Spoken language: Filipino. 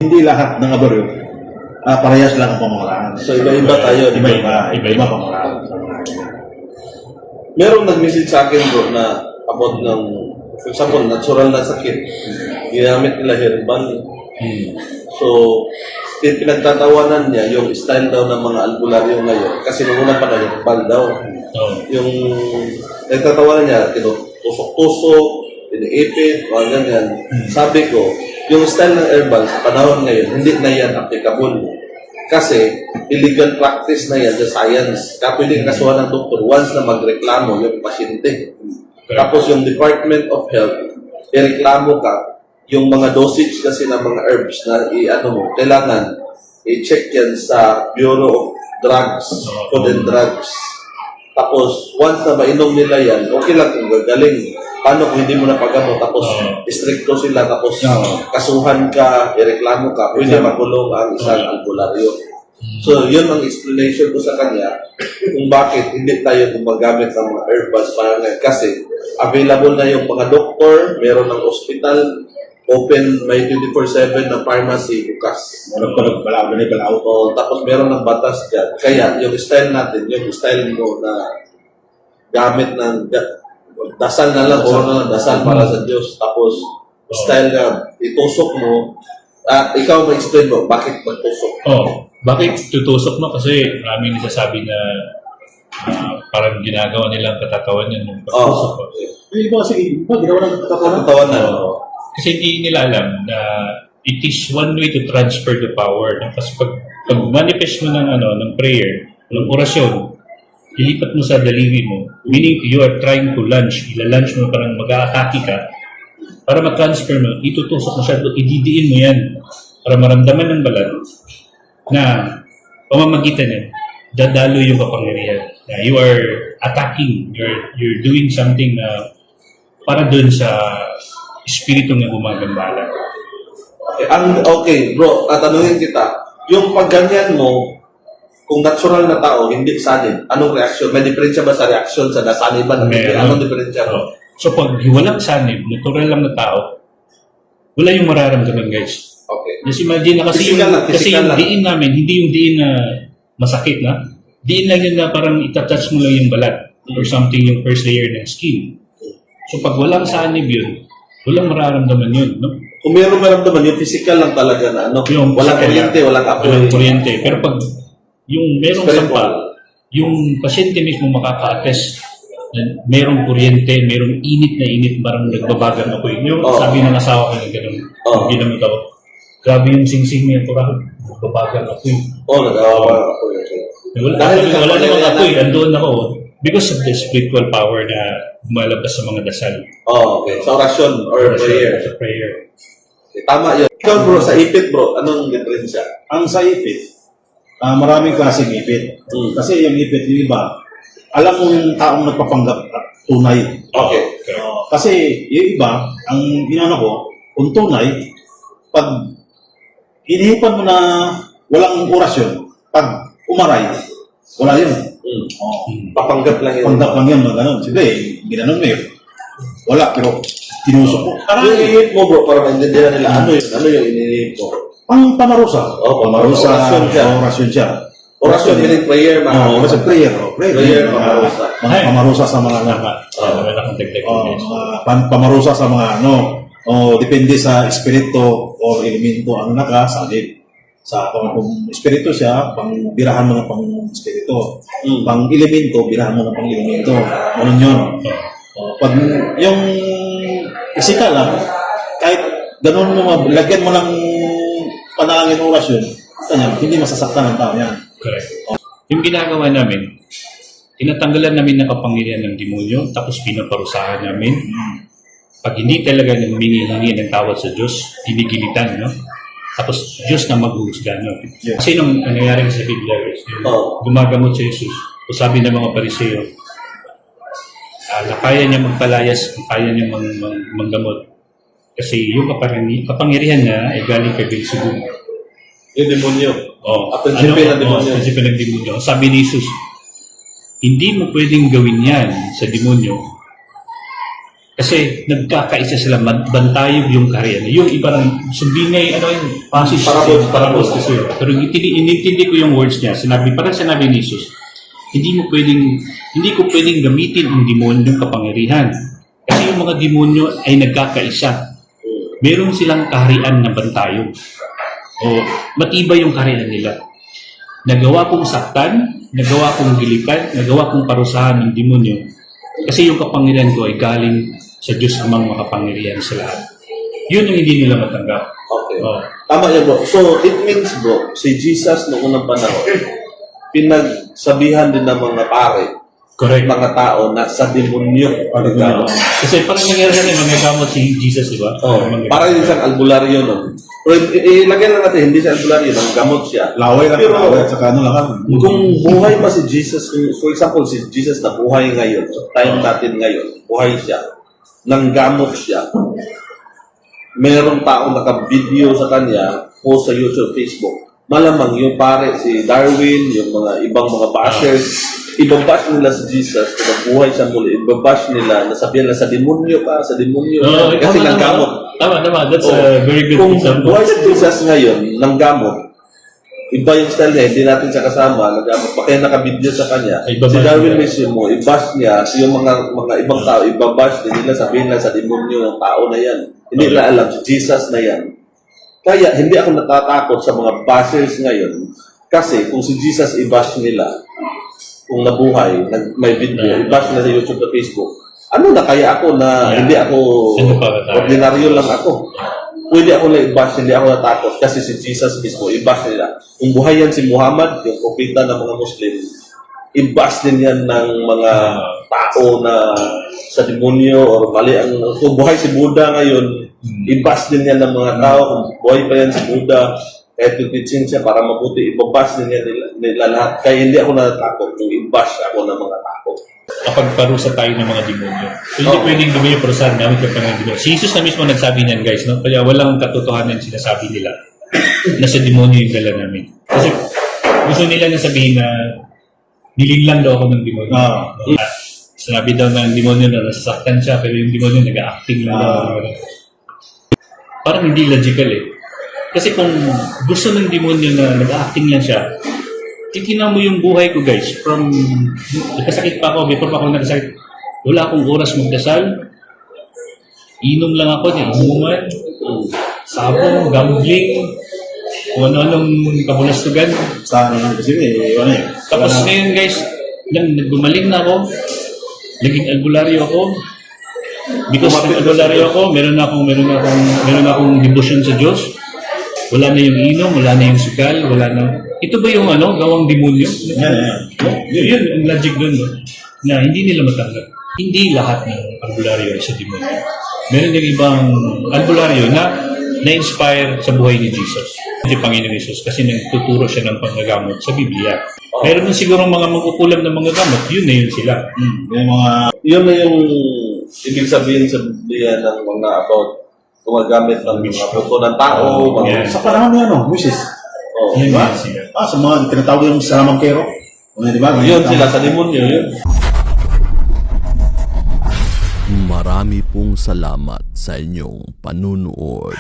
Hindi lahat ng abaryo, parehas lang ang pamamaraan. So, iba-iba tayo. Iba-iba pamamaraan. Merong nag-message sa akin bro na about ng, for example, natural na sakit. Ginamit nila herbal. So, pinagtatawanan niya yung style daw ng mga albularyo ngayon. Kasi nung una pa na herbal daw. Yung nagtatawanan niya, tusok-tusok, iniipit, o ganyan. Sabi ko, yung style ng herbal sa panahon ngayon, hindi na yan applicable. Kasi, illegal practice na yan sa science. Kaya pwede kasuhan ng doktor once na magreklamo yung pasyente. Tapos yung Department of Health, ireklamo ka, yung mga dosage kasi ng mga herbs na kailangan i-check yan sa Bureau of Drugs, Food and Drugs. Tapos, once na mainom nila yan, okay lang kung gagaling. Paano kung hindi mo napagamot, tapos istrikto sila, tapos kasuhan ka, ireklamo ka, pwede makulong ang isang albularyo. So, yun ang explanation ko sa kanya kung bakit hindi tayo gumagamit ng mga herbals para ngayon. Kasi, available na yung mga doktor, meron ng hospital, open may 24/7 na pharmacy bukas. Tapos meron ng batas dyan. Kaya, yung style natin, yung style mo na gamit ng dasal na lang, puro na lang dasal para sa Diyos. Tapos, style na itusok mo, ikaw ma-explain mo, bakit magtusok? Bakit tutusok mo? Kasi maraming nasasabi na parang ginagawa nilang katatawan yan yung pagtusok. Iba kasi, ginawa ng Katawan na. Kasi hindi nila alam na it is one way to transfer the power. Kasi pag manifest mo ng prayer, ng orasyon, ilipat mo sa daliri mo, meaning you are trying to launch, ilalunch mo, parang mag-a-atake ka, para ma-transfer mo, itutusok mo siya, ididiin mo yan, para maramdaman ng balat na pamamagitan yan, dadalo yung kapangyarihan. You are attacking, you're doing something na para dun sa espiritu na gumagambala. Okay, bro, tatanungin kita, yung pagganyan mo, kung natural na tao, hindi sanib, anong reaksyon? May diferensya ba sa reaksyon sa nasaniban? Anong diferensya mo? So pag walang sanib, natural lang na tao, wala yung mararamdaman, guys. Okay. Just imagine na kasi yung diin namin, hindi yung diin na masakit na. Diin lang yun na parang itatouch mo lang yung balat or something yung first layer ng skin. So pag walang sanib yun, walang mararamdaman yun, no? Kung mayroong maramdaman, yung physical lang talaga na yung walang kuryente, walang apoy. Walang kuryente. Pero pag yung merong sampa, yung pasyente mismo makaka-attest na merong kuryente, merong init na init, parang nagbabagan ako yun. Yung sabi ng asawa ko na gano'n, ginamit ako, grabe yung sing-sing niya, parang nagbabagan ako yun. Nagawa ako yun. Wala namang apoy, andoon ako. Because of the spiritual power na malabas sa mga dasal. Okay. Sa orasyon or prayer. Sa prayer. Okay, tama yun. Ikaw bro, sa ipit bro, anong diferensya? Ang sa ipit, maraming klaseng ipit. Kasi yung ipit, yung iba, alam mo yung taong nagpapanggap at tunay. Okay. Kasi yung iba, ang inano ko, kung tunay, pag hinihipan mo na walang orasyon, pag umaray, wala yun. Papanggap lang yun. Panggap lang yun, gano'n. Sige, ginanon mo yun. Wala, pero tinusok mo. Yung inihip mo bro, para maintindihan nila, ano yun? Ano yung inihip mo? Pamarusa. Pamarusa. Orasyon siya. Orasyon, meaning prayer, orasyon, prayer. Prayer, pamarusa. Pamarusa sa mga Wala kang dagdag. pamarusa sa mga depende sa espiritu o elemento ang nakasalib. Sa kung espiritu siya, pang birahan mo ng pang espiritu. Pang elemento, birahan mo ng pang elemento. Ganun yun. Pag yung physical lang, kahit ganun mo, lagyan mo ng panalangin orasyon, hindi masasaktan ng tao yan. Correct. Yung ginagawa namin, tinatanggalan namin ng kapangyarihan ng demonyo, tapos pinaparusahan namin. Pag hindi talaga humingi ng tawad sa Diyos, tinigilitan, no? Tapos Diyos na maghuhusga, no? Yeah. Kasi nung nangyayari sa Biblia, gumagamot si Jesus, o sabi ng mga Pariseo, na kaya niya magpalayas, kaya niya manggamot. Kasi yung kapangyarihan niya ay galing kay Beelzebub. Yung demonyo. Prinsipyo ng demonyo. Prinsipyo ng demonyo. Sabi ni Jesus, hindi mo pwedeng gawin yan sa demonyo Kasi nagkakaisa sila, bantayog yung kaharian. Yung iba ng sumbingay, ano yung passage, parabos kasi yun. Pero inintindi ko yung words niya. Parang sinabi ni Jesus, hindi ko pwedeng gamitin ang demonyong kapangyarihan. Kasi yung mga demonyo ay nagkakaisa. Meron silang kaharian na bantayog. O matibay yung kaharian nila. Nagawa kong saktan, nagawa kong gilipan, nagawa kong parusahan ng demonyo. Kasi yung kapangyarihan ko ay galing sa Diyos amang makapangyarihan sa lahat. Yun ang hindi nila matanggap. Okay. Oh. Tama yan, bro. So, it means, bro, si Jesus noong unang panahon, pinagsabihan din ng mga pare, Correct. mga tao na sa demonyo. Kasi parang nangyari na yung magagamot si Jesus, di ba? Oh, para din siyang albularyo nun. Pero ilagay lang natin, hindi siya albularyo, ang gamot siya. Laway lang, Pero, laway at saka ano lang. kung buhay pa si Jesus, for example, si Jesus na buhay ngayon, sa time natin ngayon, buhay siya, nanggamot siya, merong taong naka-video sa kanya, post sa YouTube, Facebook, malamang yung pare, si Darwin, yung mga ibang mga bashers, ibabash nila si Jesus, kung buhay siya muli, ibabash nila, nasabihan na sa demonyo pa, sa demonyo, kasi nanggamot. Tama. That's a very good Kung example. buhay si Jesus ngayon, nanggamot, iba yung style niya, hindi natin siya kasama, naggamot pa kaya nakabidyo sa kanya. Ay, Si babash Darwin niya. mismo, i-bash niya, yung mga ibang tao, ibabash din nila, sabihin lang sa demonyo ng tao na yan. Hindi Okay. na alam, si Jesus na yan. Kaya, hindi ako natatakot sa mga bashers ngayon, kasi kung si Jesus i-bash nila, kung nabuhay, may video, i-bash nila sa YouTube at Facebook, ano na kaya ako na hindi ako, Ano pa ba tayo? ordinaryo lang ako. Pwede ako na i-bash, hindi ako natakot kasi si Jesus mismo, i-bash nila. Kung buhay yan si Muhammad, yung propeta ng mga Muslim, i-bash din yan ng mga tao na sa demonyo or mali ang... Kung buhay si Buddha ngayon, i-bash din yan ng mga tao. Kung buhay pa yan si Buddha, kahit yung teaching siya para mabuti, i-bash din yan nila lahat. Kaya hindi ako natatakot kung i-bash ako ng mga tao. Kapag parusa tayo ng mga demonyo. So, hindi pwedeng gawin yung parusahan namin kapag ng demonyo. Si Jesus na mismo nagsabi niyan, guys. No? Kaya walang katotohanan sinasabi nila na sa demonyo yung dala namin. Kasi gusto nila na sabihin na niling lang daw ako ng demonyo. At sinabi daw ng demonyo na nasasaktan siya, pero yung demonyo nag-acting lang daw. Parang hindi logical eh. Kasi kung gusto ng demonyo na nag-acting lang siya, titignan mo yung buhay ko, guys. From, nagkasakit pa ako, before pa ako nagkasakit, wala akong oras magdasal. Inom lang ako, inuman, sabong, gambling, kung ano-anong kabulastugan. Sa ano lang kasi, ano eh. Tapos ngayon, guys, nagbumaling na ako, naging albularyo ako. Because ng albularyo ako, meron akong devotion sa Diyos. Wala na yung inom, wala na yung sugal, wala na... Ito ba yung gawang demonyo? Yan. Yun, ang logic dun, no? Na hindi nila matanggap. Hindi lahat ng albularyo ay sa demonyo. Meron din ibang albularyo na na-inspire sa buhay ni Jesus. Si Panginoon Jesus kasi nagtuturo siya ng panggagamot sa Biblia. Meron din siguro mga magkukulam ng mga gamot, yun na yun sila. Yung mga... Yun na yung ibig sabihin sa Biblia ng mga about gumagamit ng mga buto ng tao, mga... Yeah. Sa panahon niya, no? Moses. Oh, Yun Diba? na sila. Sa mga tinatawag yung salamang kero. Di ba? yun sila sa demonyo, yun. Marami pong salamat sa inyong panunood.